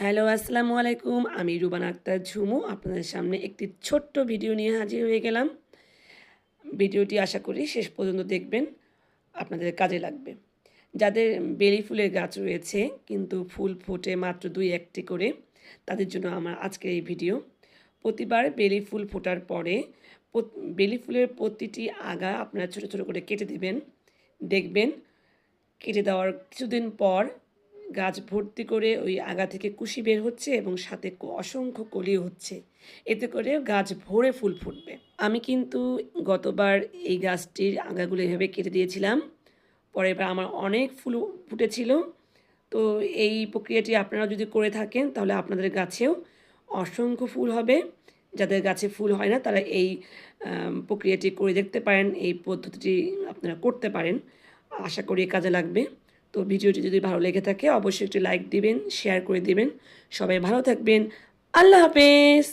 Hello, আসসালামু আলাইকুম। আমি রুবানা আক্তার ঝুমু আপনাদের সামনে একটি ছোট্ট ভিডিও নিয়ে হাজির হয়ে গেলাম। ভিডিওটি আশা করি শেষ পর্যন্ত দেখবেন, আপনাদের কাজে লাগবে। যাদের বেলি ফুলের গাছ রয়েছে কিন্তু ফুল ফোটে মাত্র ২-১টি করে, তাদের জন্য আমার আজকের এই ভিডিও। প্রতিবার বেলি ফুল ফোটার পরে বেলি ফুলের প্রতিটি আগা আপনারা ছোট, ছোট করে কেটে দিবেন। দেখবেন কেটে দেওয়ার কিছুদিন পর গাছ ভর্তি করে ওই আগা থেকে কুশি বের হচ্ছে এবং সাথে অসংখ্য কলিও হচ্ছে। এতে করে গাছ ভরে ফুল ফুটবে। আমি কিন্তু গতবার এই গাছটির আগাগুলো এভাবে কেটে দিয়েছিলাম। পরের বার আমার অনেক ফুল ফুটেছিল। তো এই প্রক্রিয়াটি আপনারা যদি করে থাকেন তাহলে আপনাদের গাছেও অসংখ্য ফুল হবে। যাদের গাছে ফুল হয় না তারা এই প্রক্রিয়াটি করে দেখতে পারেন। এই পদ্ধতিটি আপনারা করতে পারেন। আশা করি কাজে লাগবে। তো ভিডিওটি যদি ভালো লেগে থাকে অবশ্যই একটি লাইক দিবেন, শেয়ার করে দিবেন। সবাই ভালো থাকবেন। আল্লাহ হাফেজ।